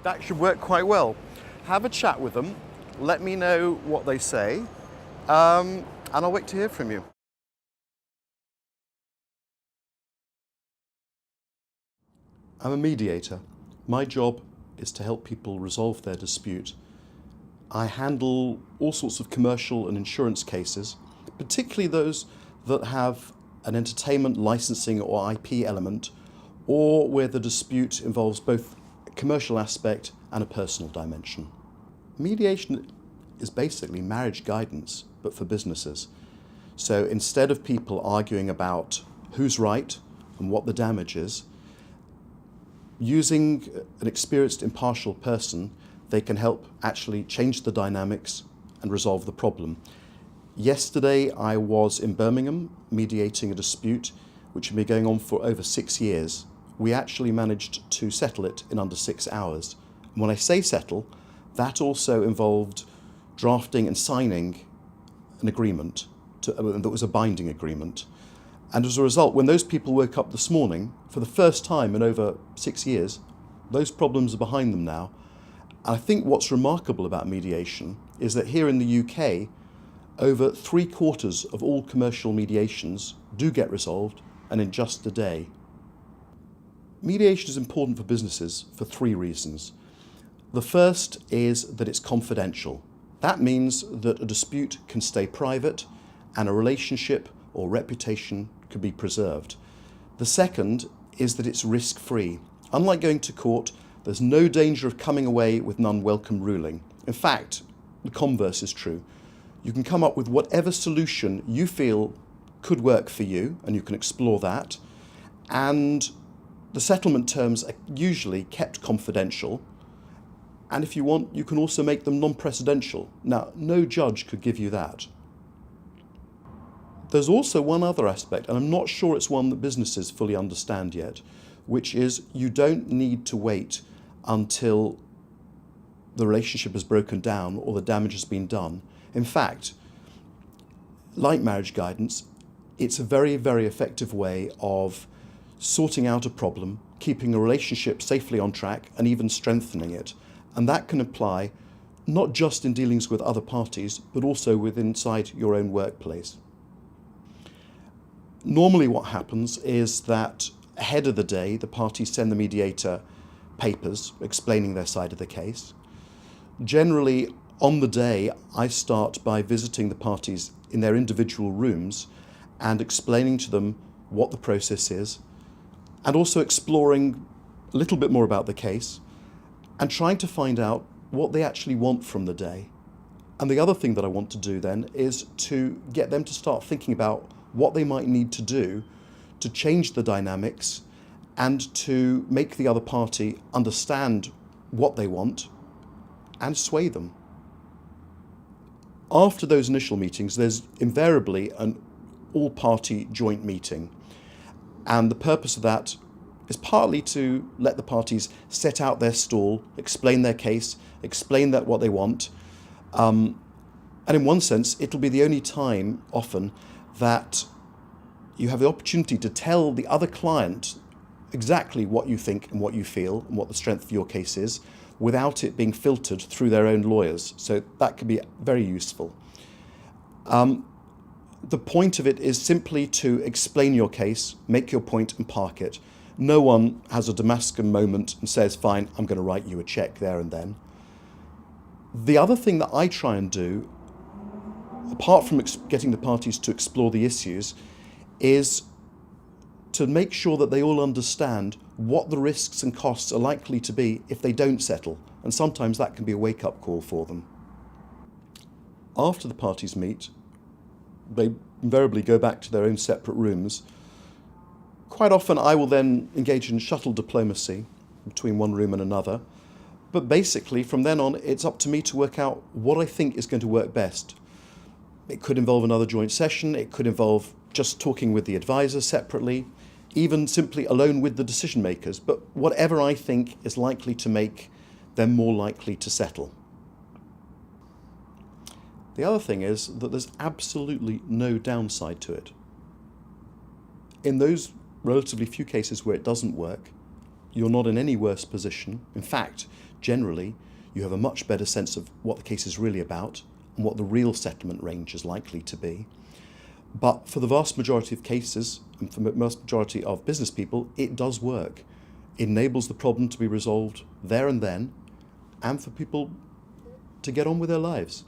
That should work quite well. Have a chat with them, let me know what they say, and I'll wait to hear from you. I'm a mediator. My job is to help people resolve their dispute. I handle all sorts of commercial and insurance cases, particularly those that have an entertainment licensing or IP element, or where the dispute involves both a commercial aspect and a personal dimension. Mediation is basically marriage guidance, but for businesses. So instead of people arguing about who's right and what the damage is, using an experienced, impartial person, they can help actually change the dynamics and resolve the problem. Yesterday, I was in Birmingham mediating a dispute which had been going on for over 6 years. We actually managed to settle it in under 6 hours. And when I say settle, that also involved drafting and signing an agreement that was a binding agreement. And as a result, when those people woke up this morning, for the first time in over 6 years, those problems are behind them now. And I think what's remarkable about mediation is that here in the UK, over 3/4 of all commercial mediations do get resolved, and in just a day. Mediation is important for businesses for 3 reasons. The first is that it's confidential. That means that a dispute can stay private and a relationship or reputation can be preserved. The second is that it's risk-free. Unlike going to court, there's no danger of coming away with an unwelcome ruling. In fact, the converse is true. You can come up with whatever solution you feel could work for you, and you can explore that. And the settlement terms are usually kept confidential. And if you want, you can also make them non-precedential. Now, no judge could give you that. There's also one other aspect, and I'm not sure it's one that businesses fully understand yet, which is you don't need to wait until the relationship has broken down or the damage has been done. In fact, like marriage guidance, it's a very, very effective way of sorting out a problem, keeping a relationship safely on track, and even strengthening it. And that can apply not just in dealings with other parties, but also inside your own workplace. Normally what happens is that ahead of the day, the parties send the mediator papers explaining their side of the case. Generally, on the day, I start by visiting the parties in their individual rooms and explaining to them what the process is, and also exploring a little bit more about the case and trying to find out what they actually want from the day. And the other thing that I want to do then is to get them to start thinking about what they might need to do to change the dynamics and to make the other party understand what they want and sway them. After those initial meetings, there's invariably an all-party joint meeting. And the purpose of that is partly to let the parties set out their stall, explain their case, explain what they want. And in one sense, it'll be the only time often that you have the opportunity to tell the other client exactly what you think and what you feel and what the strength of your case is, without it being filtered through their own lawyers. So that can be very useful. The point of it is simply to explain your case, make your point and park it. No one has a Damascus moment and says, fine, I'm going to write you a check there and then. The other thing that I try and do, apart from getting the parties to explore the issues, is to make sure that they all understand what the risks and costs are likely to be if they don't settle. And sometimes that can be a wake-up call for them. After the parties meet, they invariably go back to their own separate rooms. Quite often I will then engage in shuttle diplomacy between one room and another. But basically from then on, it's up to me to work out what I think is going to work best. It could involve another joint session. It could involve just talking with the advisor separately, even simply alone with the decision makers, but whatever I think is likely to make them more likely to settle. The other thing is that there's absolutely no downside to it. In those relatively few cases where it doesn't work, you're not in any worse position. In fact, generally you have a much better sense of what the case is really about and what the real settlement range is likely to be. But for the vast majority of cases, and for the vast majority of business people, it does work. It enables the problem to be resolved there and then, and for people to get on with their lives.